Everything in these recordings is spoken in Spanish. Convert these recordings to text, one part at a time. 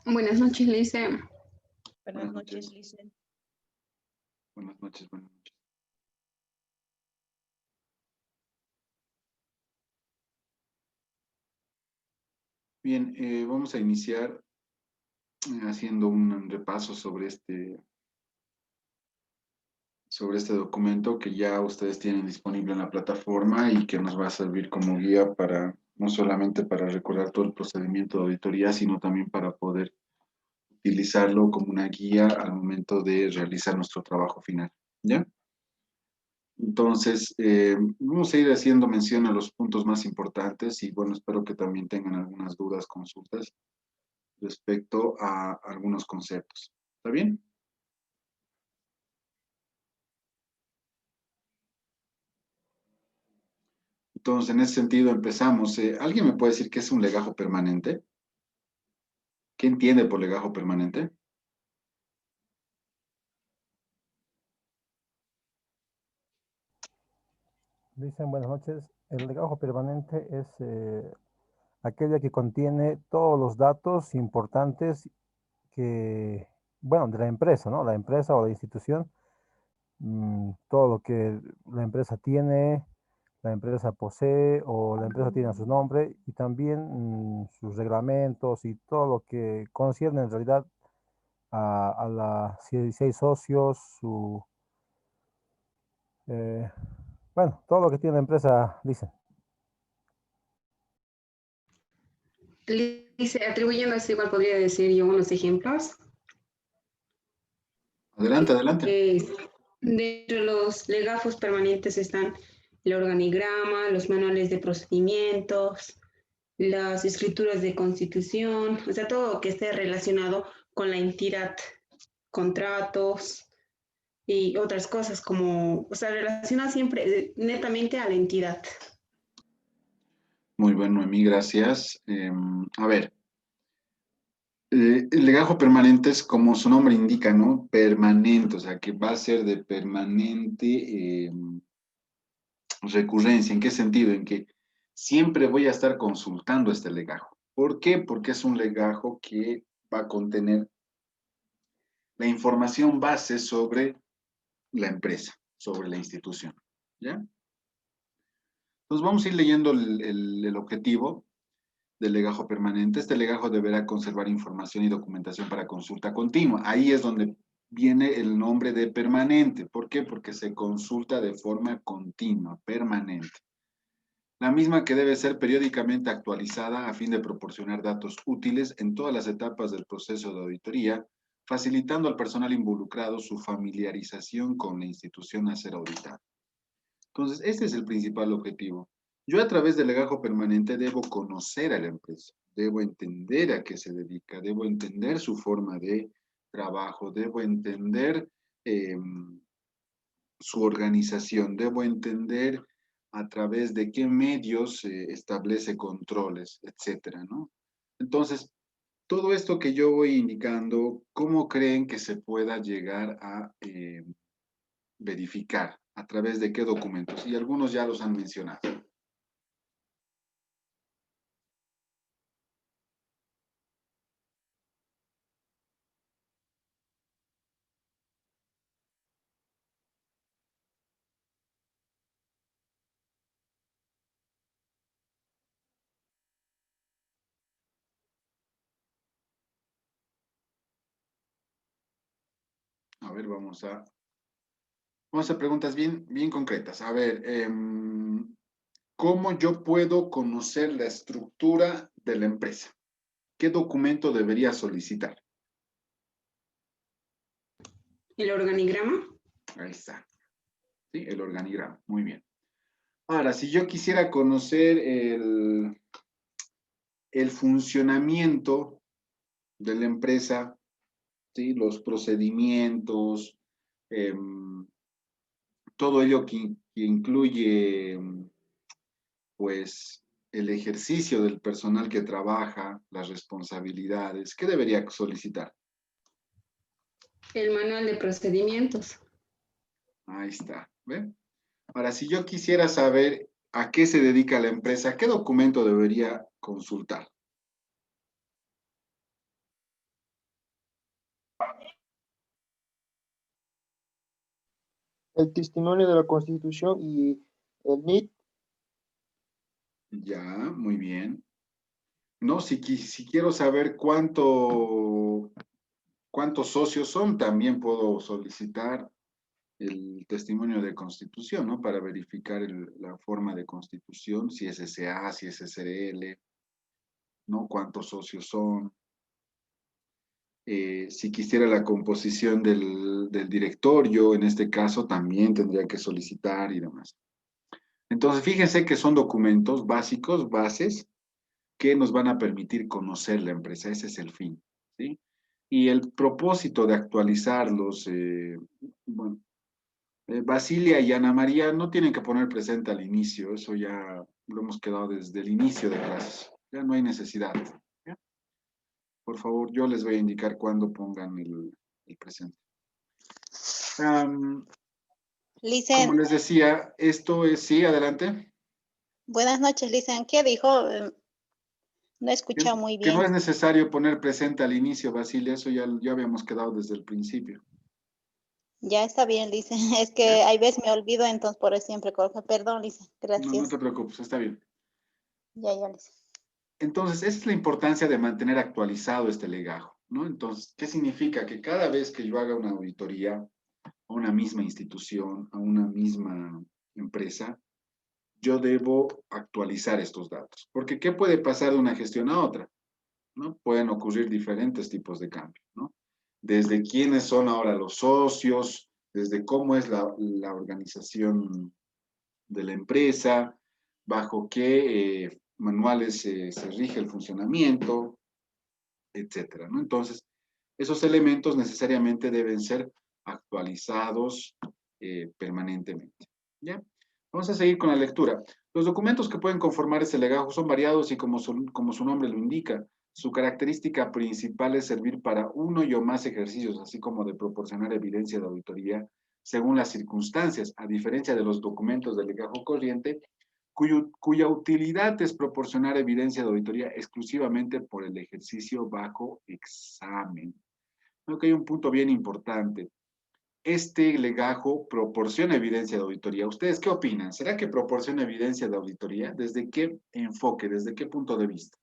Buenas noches, Lice. Buenas noches, Lice. Buenas noches, buenas noches. Bien, vamos a iniciar haciendo un repaso sobre este documento que ya ustedes tienen disponible en la plataforma y que nos va a servir como guía para, no solamente para recordar todo el procedimiento de auditoría, sino también para poder utilizarlo como una guía al momento de realizar nuestro trabajo final. ¿Ya? Entonces, vamos a ir haciendo mención a los puntos más importantes y bueno, espero que también tengan algunas dudas, consultas respecto a algunos conceptos. ¿Está bien? Entonces, en ese sentido empezamos. ¿Alguien me puede decir qué es un legajo permanente? ¿Qué entiende por legajo permanente? Dicen buenas noches. El legajo permanente es aquella que contiene todos los datos importantes que, bueno, de la empresa, ¿no? La empresa o la institución, todo lo que la empresa tiene, la empresa posee o la empresa tiene a su nombre y también sus reglamentos y todo lo que concierne en realidad si hay socios, eh, bueno, todo lo que tiene la empresa, dicen. Lice, atribuyendo así, igual podría decir yo unos ejemplos. Adelante, adelante. Dentro de los legajos permanentes están el organigrama, los manuales de procedimientos, las escrituras de constitución, o sea, todo lo que esté relacionado con la entidad, contratos y otras cosas como, o sea, relacionado siempre netamente a la entidad. Muy bueno, Noemí, gracias. A ver, el legajo permanente es como su nombre indica, ¿no? Permanente, o sea, que va a ser de permanente recurrencia. ¿En qué sentido? En que siempre voy a estar consultando este legajo. ¿Por qué? Porque es un legajo que va a contener la información base sobre la empresa, sobre la institución. ¿Ya? Entonces vamos a ir leyendo el objetivo del legajo permanente. Este legajo deberá conservar información y documentación para consulta continua. Ahí es donde viene el nombre de permanente. ¿Por qué? Porque se consulta de forma continua, permanente. La misma que debe ser periódicamente actualizada a fin de proporcionar datos útiles en todas las etapas del proceso de auditoría, facilitando al personal involucrado su familiarización con la institución a ser auditada. Entonces, este es el principal objetivo. Yo a través del legajo permanente debo conocer a la empresa, debo entender a qué se dedica, debo entender su forma de trabajo, debo entender su organización, debo entender a través de qué medios establece controles, etcétera, ¿no? Entonces, todo esto que yo voy indicando, ¿cómo creen que se pueda llegar a verificar? ¿A través de qué documentos? Y algunos ya los han mencionado. A ver, vamos a hacer preguntas bien, bien concretas. A ver, ¿cómo yo puedo conocer la estructura de la empresa? ¿Qué documento debería solicitar? El organigrama. Ahí está. ¿Sí? El organigrama. Muy bien. Ahora, si yo quisiera conocer el funcionamiento de la empresa, ¿sí? Los procedimientos, todo ello que incluye, pues, el ejercicio del personal que trabaja, las responsabilidades, ¿qué debería solicitar? El manual de procedimientos. Ahí está. ¿Ve? Ahora, si yo quisiera saber a qué se dedica la empresa, ¿qué documento debería consultar? El testimonio de la Constitución y el NIT. Ya, muy bien. No, si quiero saber cuántos socios son, también puedo solicitar el testimonio de constitución, ¿no? Para verificar la forma de constitución, si es SA, si es SRL, ¿no? Cuántos socios son. Si quisiera la composición del directorio, en este caso, también tendría que solicitar y demás. Entonces, fíjense que son documentos básicos, bases, que nos van a permitir conocer la empresa. Ese es el fin, ¿sí? Y el propósito de actualizarlos, bueno, Basilia y Ana María no tienen que poner presente al inicio, eso ya lo hemos quedado desde el inicio de clases, ya no hay necesidad. ¿Ya? Por favor, yo les voy a indicar cuándo pongan el presente. Como Licen, les decía, esto es, sí, adelante. buenas noches, Licen. ¿Qué dijo? No he escuchado muy Que no bien. es necesario poner presente al inicio, Basilia, eso ya habíamos quedado desde el principio. Ya está bien, Licen. Es ¿Ya? que hay veces me olvido, entonces por eso siempre corto. Perdón, Licen. No te Gracias. preocupes, está bien. Ya, Licen. Entonces, esa es la importancia de mantener actualizado este legajo, ¿no? Entonces, ¿qué significa? Que cada vez que yo haga una auditoría a una misma institución, a una misma empresa, yo debo actualizar estos datos. Porque, ¿qué puede pasar de una gestión a otra? ¿No? Pueden ocurrir diferentes tipos de cambios, ¿no? Desde quiénes son ahora los socios, desde cómo es la organización de la empresa, bajo qué manuales se rige el funcionamiento, etcétera, ¿no? Entonces, esos elementos necesariamente deben ser actualizados permanentemente, ¿ya? Vamos a seguir con la lectura. Los documentos que pueden conformar ese legajo son variados y como su nombre lo indica, su característica principal es servir para uno y o más ejercicios, así como de proporcionar evidencia de auditoría según las circunstancias, a diferencia de los documentos del legajo corriente, cuya utilidad es proporcionar evidencia de auditoría exclusivamente por el ejercicio bajo examen. Creo que hay un punto bien importante. Este legajo proporciona evidencia de auditoría. ¿Ustedes qué opinan? ¿Será que proporciona evidencia de auditoría? ¿Desde qué enfoque? ¿Desde qué punto de vista?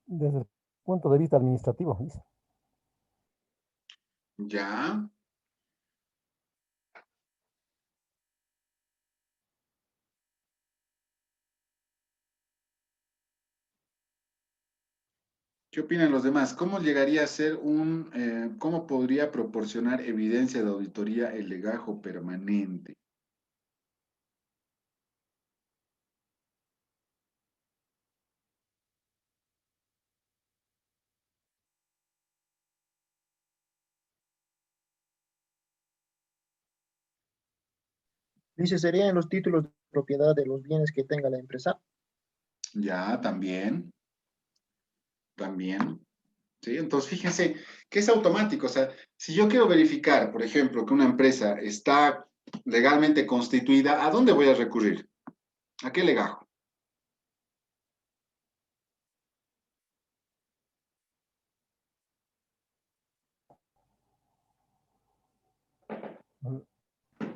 Desde el punto de vista administrativo, dice. Ya. ¿Qué opinan los demás? ¿Cómo llegaría a ser cómo podría proporcionar evidencia de auditoría el legajo permanente? Dice, serían los títulos de propiedad de los bienes que tenga la empresa. Ya, también. ¿Sí? Entonces, fíjense que es automático. O sea, si yo quiero verificar, por ejemplo, que una empresa está legalmente constituida, ¿a dónde voy a recurrir? ¿A qué legajo?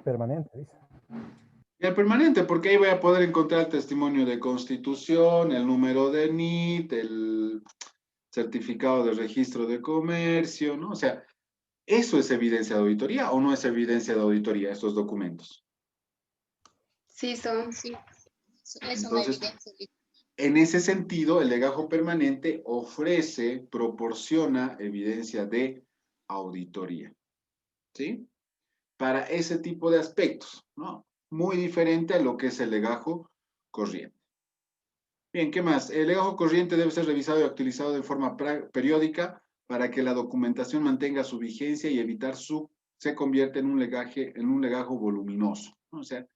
Permanente, dice. Y el permanente, porque ahí voy a poder encontrar el testimonio de constitución, el número de NIT, el certificado de registro de comercio, ¿no? O sea, ¿eso es evidencia de auditoría o no es evidencia de auditoría, estos documentos? Sí, son. Sí, es una Entonces, evidencia. en ese sentido, el legajo permanente ofrece, proporciona evidencia de auditoría, ¿sí? Para ese tipo de aspectos, ¿no? Muy diferente a lo que es el legajo corriente. Bien, ¿qué más? El legajo corriente debe ser revisado y actualizado de forma periódica para que la documentación mantenga su vigencia y evitar se convierta en un legajo voluminoso, ¿no? O sea,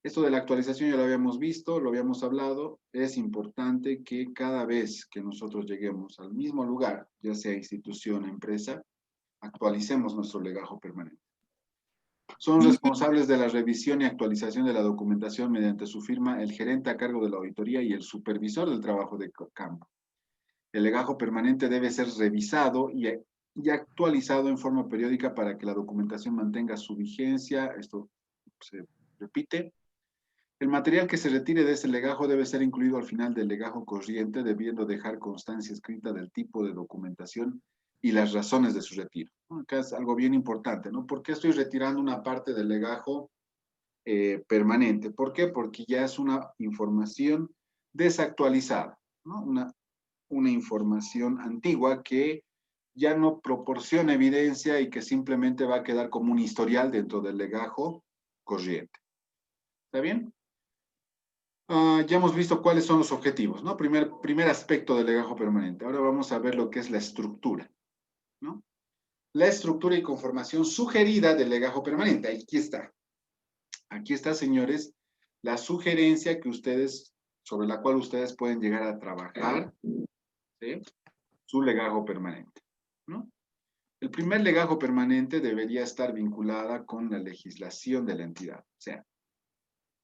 esto de la actualización ya lo habíamos visto, lo habíamos hablado. Es importante que cada vez que nosotros lleguemos al mismo lugar, ya sea institución o empresa, actualicemos nuestro legajo permanente. Son responsables de la revisión y actualización de la documentación mediante su firma, el gerente a cargo de la auditoría y el supervisor del trabajo de campo. El legajo permanente debe ser revisado y actualizado en forma periódica para que la documentación mantenga su vigencia. Esto se repite. El material que se retire de ese legajo debe ser incluido al final del legajo corriente, debiendo dejar constancia escrita del tipo de documentación y las razones de su retiro. Acá es algo bien importante, ¿no? ¿Por qué estoy retirando una parte del legajo permanente? ¿Por qué? Porque ya es una información desactualizada, ¿no? Una información antigua que ya no proporciona evidencia y que simplemente va a quedar como un historial dentro del legajo corriente. ¿Está bien? Ya hemos visto cuáles son los objetivos, ¿no? Primer aspecto del legajo permanente. Ahora vamos a ver lo que es la estructura, ¿no? La estructura y conformación sugerida del legajo permanente. Aquí está. Aquí está, señores, la sugerencia que ustedes, sobre la cual ustedes pueden llegar a trabajar, ¿sí? Su legajo permanente, ¿no? El primer legajo permanente debería estar vinculada con la legislación de la entidad. O sea,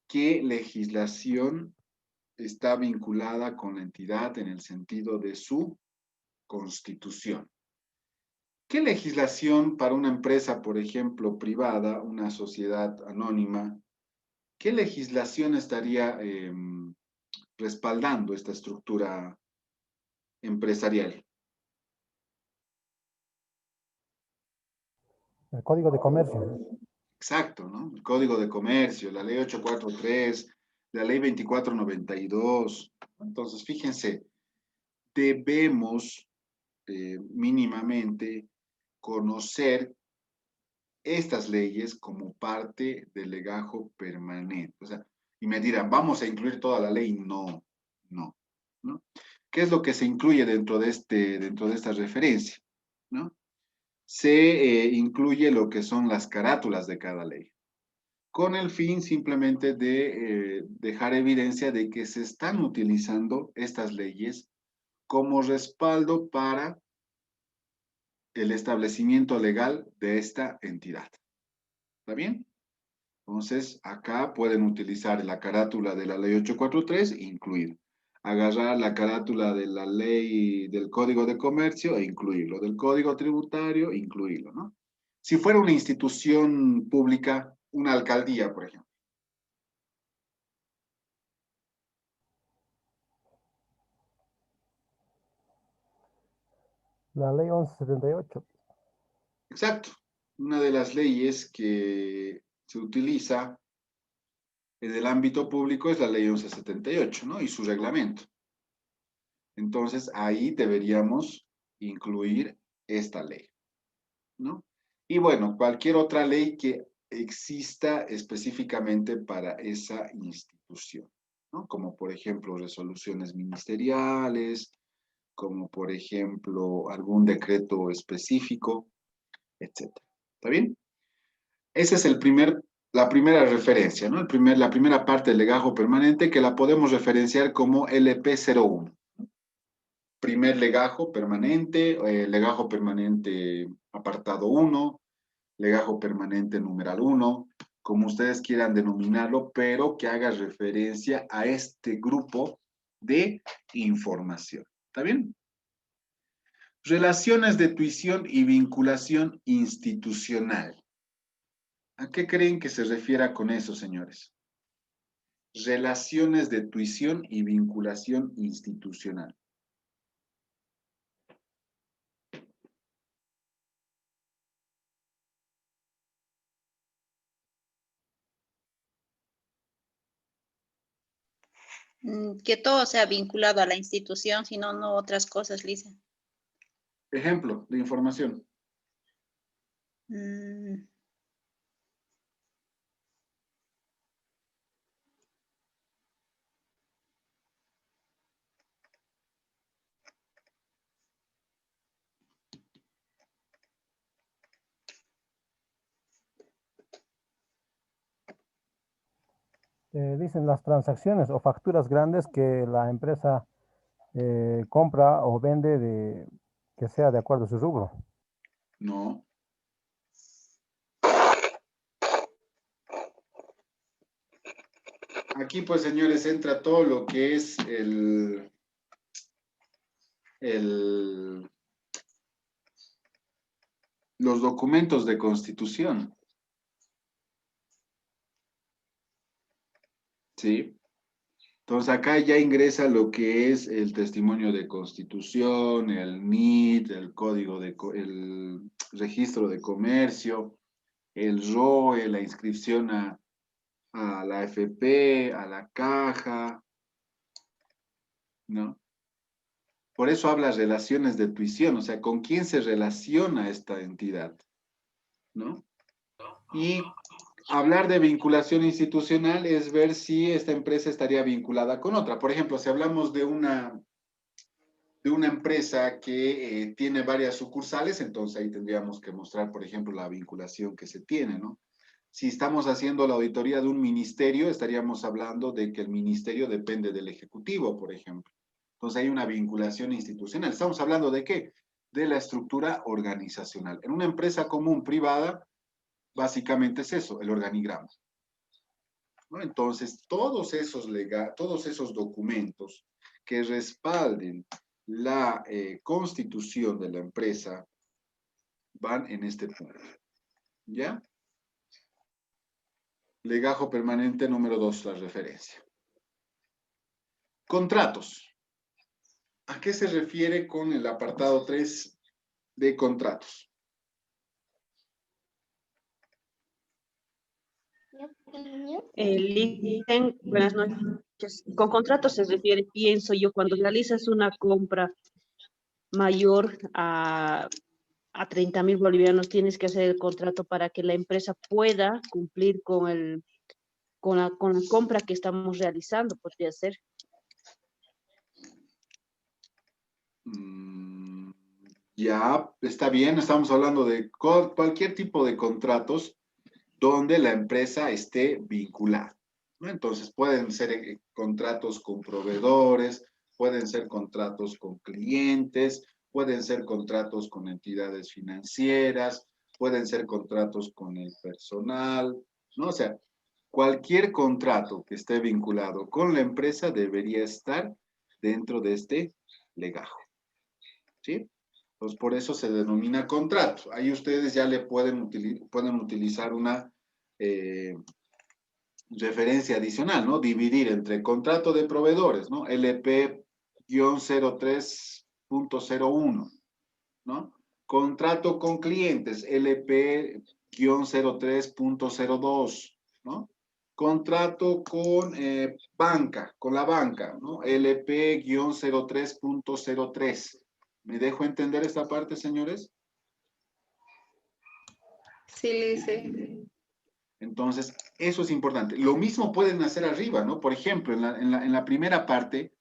¿qué legislación está vinculada con la entidad en el sentido de su constitución? ¿Qué legislación para una empresa, por ejemplo, privada, una sociedad anónima, qué legislación estaría respaldando esta estructura empresarial? El Código de Comercio. Exacto, ¿no? El Código de Comercio, la Ley 843, la Ley 2492. Entonces, fíjense, debemos mínimamente conocer estas leyes como parte del legajo permanente. O sea, y me dirán, ¿vamos a incluir toda la ley? No, no, ¿no? ¿Qué es lo que se incluye dentro de esta referencia? ¿No? Se incluye lo que son las carátulas de cada ley, con el fin simplemente de dejar evidencia de que se están utilizando estas leyes como respaldo para el establecimiento legal de esta entidad. ¿Está bien? Entonces, acá pueden utilizar la carátula de la ley 843 e incluir. Agarrar la carátula de la ley del Código de Comercio e incluirlo. Del Código Tributario, incluirlo, ¿no? Si fuera una institución pública, una alcaldía, por ejemplo. La ley 1178. Exacto. Una de las leyes que se utiliza en el ámbito público es la ley 1178, ¿no? Y su reglamento. Entonces, ahí deberíamos incluir esta ley, ¿no? Y bueno, cualquier otra ley que exista específicamente para esa institución, ¿no? Como por ejemplo resoluciones ministeriales, como por ejemplo algún decreto específico, etcétera. ¿Está bien? Esa es la primera referencia, ¿no? La primera parte del legajo permanente que la podemos referenciar como LP01. Primer legajo permanente, legajo permanente apartado 1, legajo permanente numeral 1, como ustedes quieran denominarlo, pero que haga referencia a este grupo de información. ¿Está bien? Relaciones de tuición y vinculación institucional. ¿A qué creen que se refiera con eso, señores? Relaciones de tuición y vinculación institucional. Que todo sea vinculado a la institución, sino no otras cosas, Lisa. Ejemplo de información. Dicen las transacciones o facturas grandes que la empresa compra o vende que sea de acuerdo a su rubro. No. Aquí, pues, señores, entra todo lo que es los documentos de constitución. ¿Sí? Entonces, acá ya ingresa lo que es el testimonio de constitución, el NIT, el registro de comercio, el ROE, la inscripción a la AFP, a la caja, ¿no? Por eso habla relaciones de tuición, o sea, ¿con quién se relaciona esta entidad? ¿No? Y hablar de vinculación institucional es ver si esta empresa estaría vinculada con otra. Por ejemplo, si hablamos de una empresa que tiene varias sucursales, entonces ahí tendríamos que mostrar, por ejemplo, la vinculación que se tiene, ¿no? Si estamos haciendo la auditoría de un ministerio, estaríamos hablando de que el ministerio depende del Ejecutivo, por ejemplo. Entonces hay una vinculación institucional. ¿Estamos hablando de qué? De la estructura organizacional. En una empresa común privada, básicamente es eso, el organigrama, ¿no? Entonces, todos esos documentos que respalden la constitución de la empresa van en este punto, ¿ya? Legajo permanente número 2, la referencia. Contratos. ¿A qué se refiere con el apartado 3 de contratos? Licen, buenas noches. Con contrato se refiere, pienso yo, cuando realizas una compra mayor a 30.000 bolivianos, tienes que hacer el contrato para que la empresa pueda cumplir con la compra que estamos realizando, podría ser. Ya, está bien, estamos hablando de cualquier tipo de contratos donde la empresa esté vinculada, ¿no? Entonces pueden ser contratos con proveedores, pueden ser contratos con clientes, pueden ser contratos con entidades financieras, pueden ser contratos con el personal, ¿no? O sea, cualquier contrato que esté vinculado con la empresa debería estar dentro de este legajo, ¿sí? Pues por eso se denomina contrato. Ahí ustedes ya le pueden utilizar una referencia adicional, ¿no? Dividir entre contrato de proveedores, ¿no? LP-03.01, ¿no? Contrato con clientes, LP-03.02, ¿no? Contrato con con la banca, ¿no? LP-03.03. ¿Me dejo entender esta parte, señores? Sí, Lice. Entonces, eso es importante. Lo mismo pueden hacer arriba, ¿no? Por ejemplo, en la primera parte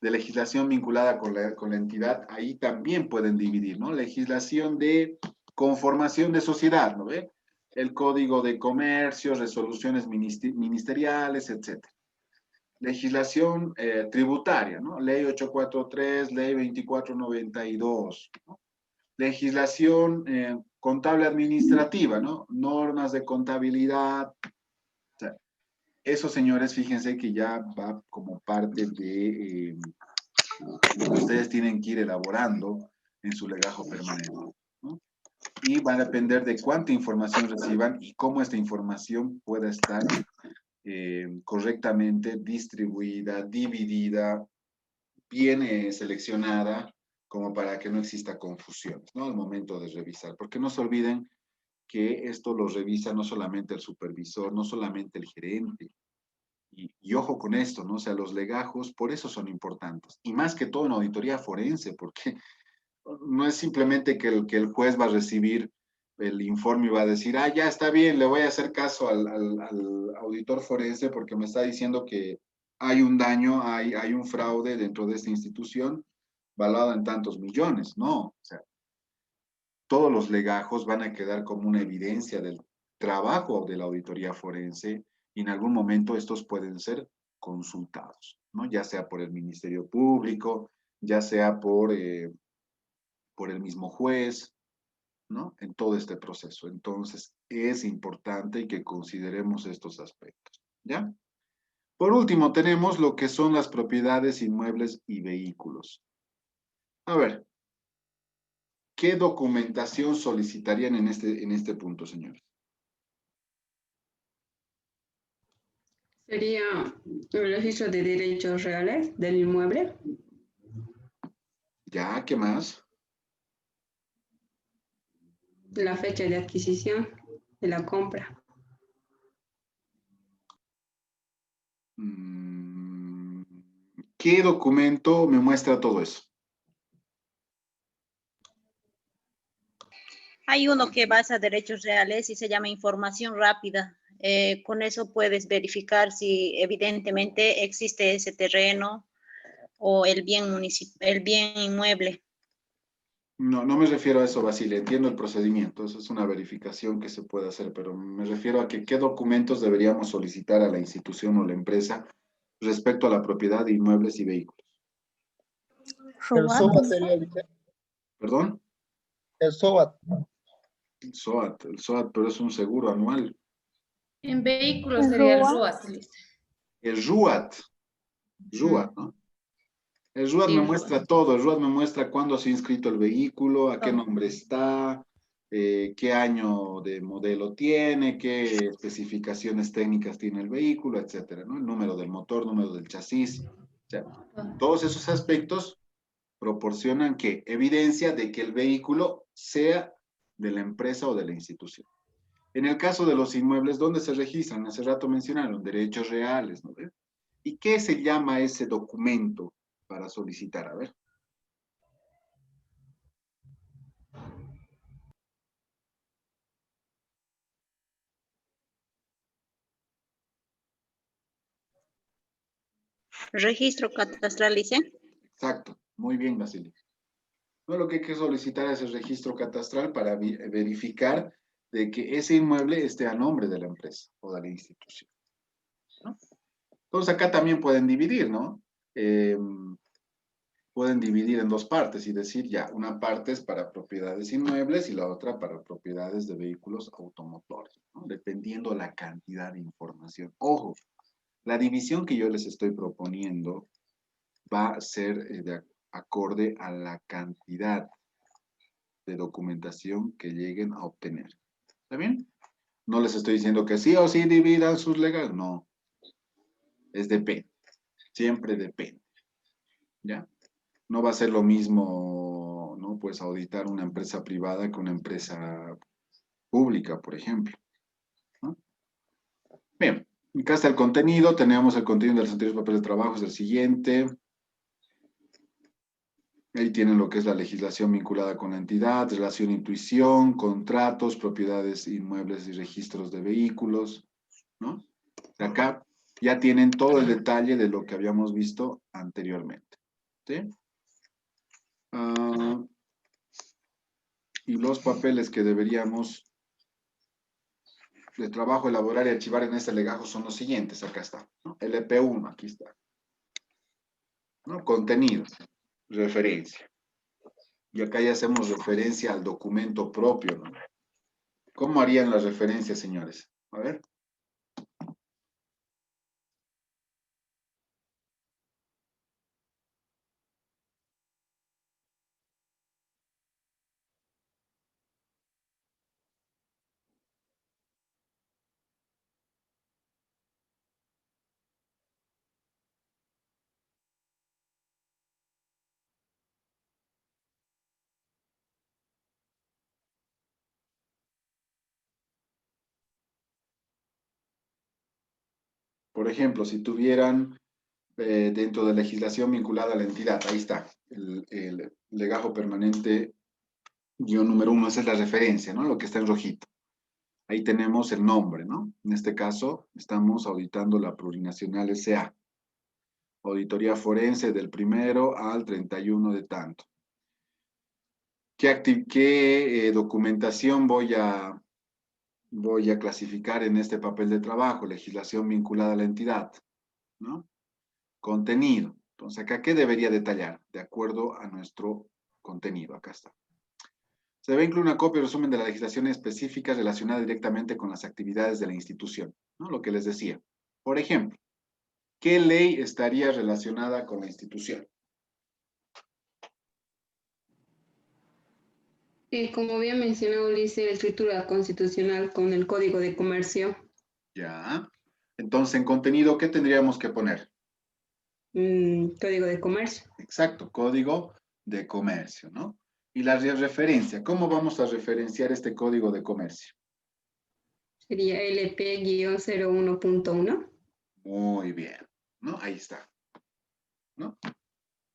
de legislación vinculada con la entidad, ahí también pueden dividir, ¿no? Legislación de conformación de sociedad, ¿no ve? El Código de Comercio, resoluciones ministeriales, etc. Legislación tributaria, ¿no? Ley 843, Ley 2492, ¿no? Legislación contable administrativa, ¿no? Normas de contabilidad. O sea, eso, señores, fíjense que ya va como parte de lo que ustedes tienen que ir elaborando en su legajo permanente, ¿no? Y va a depender de cuánta información reciban y cómo esta información pueda estar correctamente distribuida, dividida, bien seleccionada, como para que no exista confusión, ¿no? Al momento de revisar. Porque no se olviden que esto lo revisa no solamente el supervisor, no solamente el gerente. Y ojo con esto, ¿no? O sea, los legajos, por eso son importantes. Y más que todo en auditoría forense, porque no es simplemente que el juez va a recibir el informe y va a decir, ah, ya está bien, le voy a hacer caso al auditor forense porque me está diciendo que hay un daño, hay un fraude dentro de esta institución valuado en tantos millones. No, o sea, todos los legajos van a quedar como una evidencia del trabajo de la auditoría forense y en algún momento estos pueden ser consultados, ¿no? Ya sea por el Ministerio Público, ya sea por el mismo juez, ¿no? En todo este proceso. Entonces, es importante que consideremos estos aspectos, ¿ya? Por último, tenemos lo que son las propiedades, inmuebles y vehículos. A ver, ¿qué documentación solicitarían en este punto, señores? Sería el registro de derechos reales del inmueble, ¿Ya? ¿Qué más? la fecha de adquisición de la compra, Mm, ¿Qué documento me muestra todo eso? Hay uno que basa derechos reales y se llama información rápida. Con eso puedes verificar si evidentemente existe ese terreno o el bien inmueble. No, no me refiero a eso, Basile. Entiendo el procedimiento. Eso es una verificación que se puede hacer, pero me refiero a que qué documentos deberíamos solicitar a la institución o la empresa respecto a la propiedad de inmuebles y vehículos. El SOAT sería, ¿Perdón? el SOAT. El SOAT, pero es un seguro anual. En vehículos sería el RUAT, listo. El RUAT, ¿no? El RUAT Sí, me RUAT. muestra todo. El RUAT me muestra cuándo se ha inscrito el vehículo, a qué nombre está, qué año de modelo tiene, qué especificaciones técnicas tiene el vehículo, etcétera, ¿no? El número del motor, número del chasis. O sea, todos esos aspectos proporcionan que evidencia de que el vehículo sea de la empresa o de la institución. En el caso de los inmuebles, ¿dónde se registran? Hace rato mencionaron derechos reales, ¿no? ¿Y qué se llama ese documento para solicitar? A ver. Registro catastral, dice. Exacto, muy bien, Basilio. No, lo que hay que solicitar es el registro catastral para verificar de que ese inmueble esté a nombre de la empresa o de la institución, ¿no? Entonces acá también pueden dividir, ¿no? Pueden dividir en dos partes y decir ya, una parte es para propiedades inmuebles y la otra para propiedades de vehículos automotores, ¿no? Dependiendo la cantidad de información. Ojo, la división que yo les estoy proponiendo va a ser acorde a la cantidad de documentación que lleguen a obtener. ¿Está bien? No les estoy diciendo que sí o sí dividan sus legales, no. Es depende. Siempre depende. ¿Ya? No va a ser lo mismo, ¿no? Pues auditar una empresa privada que una empresa pública, por ejemplo, ¿no? Bien, acá está el contenido. Tenemos el contenido de los anteriores papeles de trabajo, es el siguiente. Ahí tienen lo que es la legislación vinculada con la entidad, relación intuición, contratos, propiedades inmuebles y registros de vehículos, ¿no? Acá ya tienen todo el detalle de lo que habíamos visto anteriormente, ¿sí? Y los papeles que deberíamos de trabajo elaborar y archivar en este legajo son los siguientes, acá está, ¿no? LP1, aquí está, ¿no? Contenido, referencia. Y acá ya hacemos referencia al documento propio, ¿no? ¿Cómo harían las referencias, señores? A ver. Por ejemplo, si tuvieran dentro de legislación vinculada a la entidad, ahí está, el legajo permanente guión número 1, esa es la referencia, ¿no? Lo que está en rojito. Ahí tenemos el nombre, ¿no? En este caso, estamos auditando la Plurinacional S.A. Auditoría forense del 1 al 31 de tanto. ¿Qué documentación voy a clasificar en este papel de trabajo? Legislación vinculada a la entidad, ¿no? Contenido. Entonces, acá, ¿qué debería detallar? De acuerdo a nuestro contenido. Acá está. Se debe incluir una copia y resumen de la legislación específica relacionada directamente con las actividades de la institución, ¿no? Lo que les decía. Por ejemplo, ¿Qué ley estaría relacionada con la institución? Como había mencionado, dice la escritura constitucional con el Código de Comercio, Ya. Entonces, en contenido, ¿qué tendríamos que poner? Código de Comercio. Exacto, Código de Comercio, ¿no? Y la referencia, ¿cómo vamos a referenciar este Código de Comercio? Sería LP-01.1. Muy bien, ¿no? Ahí está, ¿no?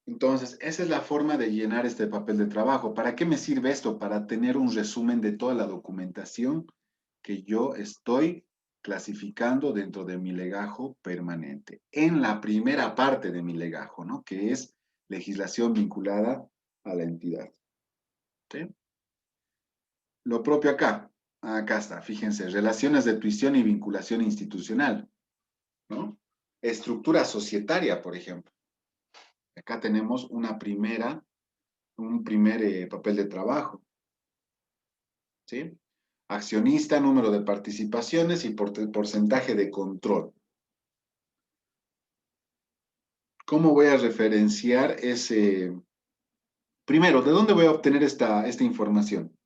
Entonces, esa es la forma de llenar este papel de trabajo. ¿Para qué me sirve esto? Para tener un resumen de toda la documentación que yo estoy clasificando dentro de mi legajo permanente. En la primera parte de mi legajo, ¿no? Que es legislación vinculada a la entidad. ¿Sí? Lo propio acá. Acá está, fíjense, relaciones de tuición y vinculación institucional, ¿no? Estructura societaria, por ejemplo. Acá tenemos un primer papel de trabajo, ¿sí? Accionista, número de participaciones y porcentaje de control. ¿Cómo voy a referenciar ese? Primero, ¿de dónde voy a obtener esta información?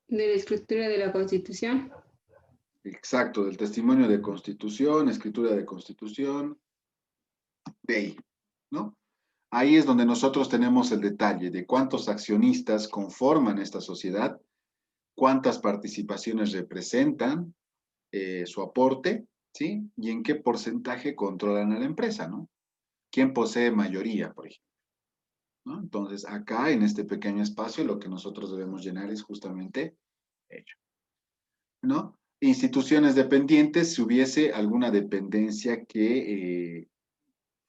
De la escritura de la Constitución. Exacto, del testimonio de constitución, escritura de constitución, de ahí, ¿no? Ahí es donde nosotros tenemos el detalle de cuántos accionistas conforman esta sociedad, cuántas participaciones representan, su aporte, ¿sí? Y en qué porcentaje controlan a la empresa, ¿no? ¿Quién posee mayoría, por ejemplo? ¿No? Entonces, acá en este pequeño espacio, lo que nosotros debemos llenar es justamente ello, ¿no? Instituciones dependientes, si hubiese alguna dependencia que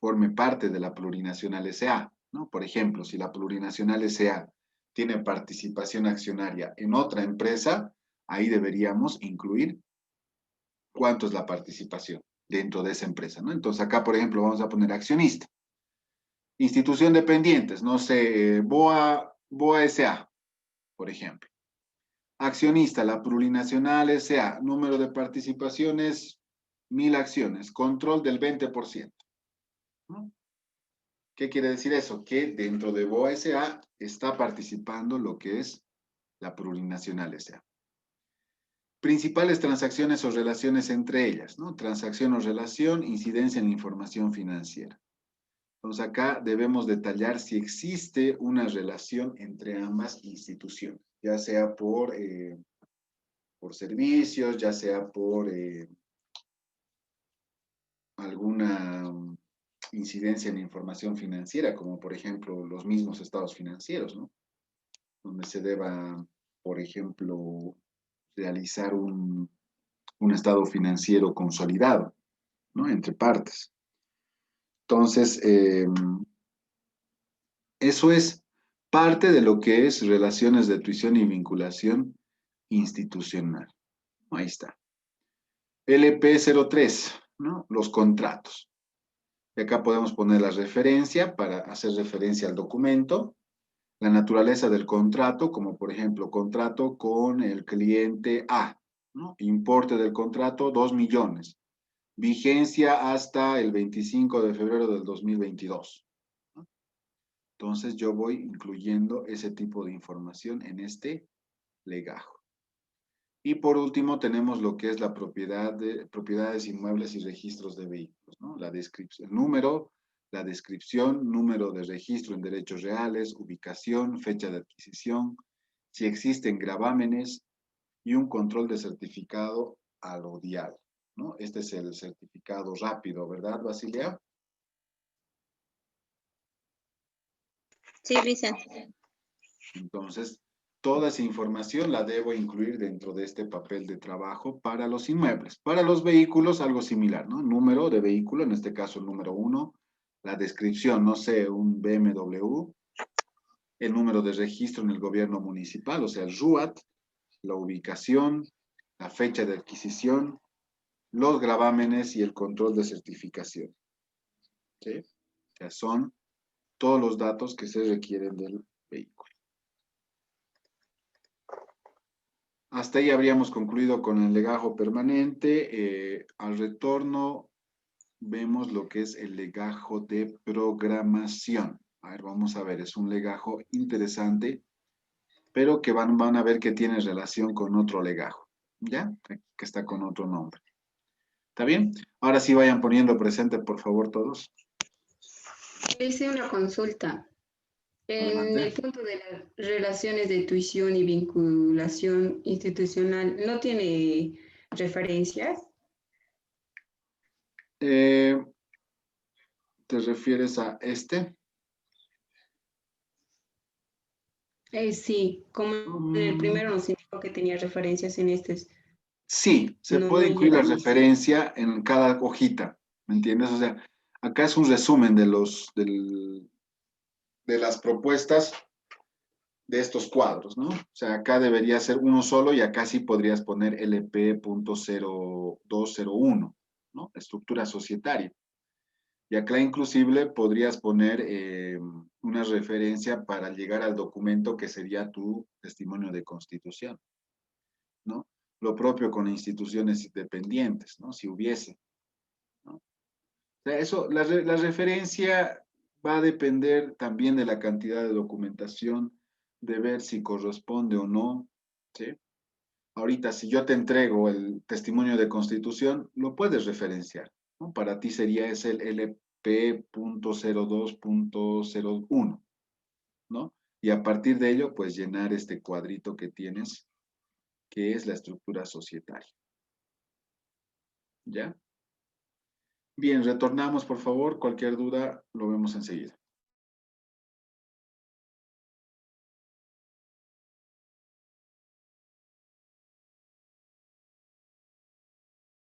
forme parte de la plurinacional S.A., ¿no? Por ejemplo, si la plurinacional S.A. tiene participación accionaria en otra empresa, ahí deberíamos incluir cuánto es la participación dentro de esa empresa, ¿no? Entonces acá, por ejemplo, vamos a poner accionista. Institución dependientes, no sé, BOA S.A., por ejemplo. Accionista, la plurinacional S.A., número de participaciones, 1000 acciones, control del 20%. ¿No? ¿Qué quiere decir eso? Que dentro de BOA S.A. está participando lo que es la plurinacional S.A. Principales transacciones o relaciones entre ellas, ¿no? Transacción o relación, incidencia en la información financiera. Entonces acá debemos detallar si existe una relación entre ambas instituciones, ya sea por servicios, ya sea por alguna incidencia en la información financiera, como por ejemplo los mismos estados financieros, ¿no? Donde se deba, por ejemplo, realizar un estado financiero consolidado, ¿no? Entre partes. Entonces, eso es parte de lo que es relaciones de tuición y vinculación institucional. Ahí está. LP03, ¿no? Los contratos. Y acá podemos poner la referencia para hacer referencia al documento, la naturaleza del contrato, como por ejemplo, contrato con el cliente A, ¿no? Importe del contrato, 2 millones. Vigencia hasta el 25 de febrero del 2022. ¿No? Entonces yo voy incluyendo ese tipo de información en este legajo. Y por último tenemos lo que es la propiedades inmuebles y registros de vehículos, ¿no? La descripción, el número, la descripción, número de registro en derechos reales, ubicación, fecha de adquisición, si existen gravámenes y un control de certificado alodial, ¿no? Este es el certificado rápido, ¿verdad, Basilia? Sí, Vicente. Entonces, toda esa información la debo incluir dentro de este papel de trabajo para los inmuebles. Para los vehículos, algo similar, ¿no? Número de vehículo, en este caso el número 1, la descripción, no sé, un BMW, el número de registro en el gobierno municipal, o sea, el RUAT, la ubicación, la fecha de adquisición, los gravámenes y el control de certificación. ¿Sí? O sea, son todos los datos que se requieren del vehículo. Hasta ahí habríamos concluido con el legajo permanente. Al retorno vemos lo que es el legajo de programación. A ver, vamos a ver, es un legajo interesante, pero que van a ver que tiene relación con otro legajo, ¿ya? Que está con otro nombre. ¿Está bien? Ahora sí vayan poniendo presente, por favor, todos. Hice una consulta. En Adelante. el punto de las relaciones de tuición y vinculación institucional, ¿no tiene referencias? ¿Te refieres a este? Sí, como en el primero nos indicó que tenía referencias en estos. Sí, se No, puede no incluir la llegamos. referencia en cada hojita, ¿me entiendes? O sea, acá es un resumen de de las propuestas de estos cuadros, ¿no? O sea, acá debería ser uno solo y acá sí podrías poner LP.0201, ¿no? Estructura societaria. Y acá inclusive podrías poner una referencia para llegar al documento que sería tu testimonio de constitución, ¿no? Lo propio con instituciones independientes, ¿no? Si hubiese, ¿no? O sea, eso, la referencia va a depender también de la cantidad de documentación, de ver si corresponde o no, ¿sí? Ahorita, si yo te entrego el testimonio de constitución, lo puedes referenciar, ¿no? Para ti sería ese el LP.02.01, ¿no? Y a partir de ello, pues llenar este cuadrito que tienes, que es la estructura societaria. ¿Ya? Bien, retornamos, por favor. Cualquier duda, lo vemos enseguida.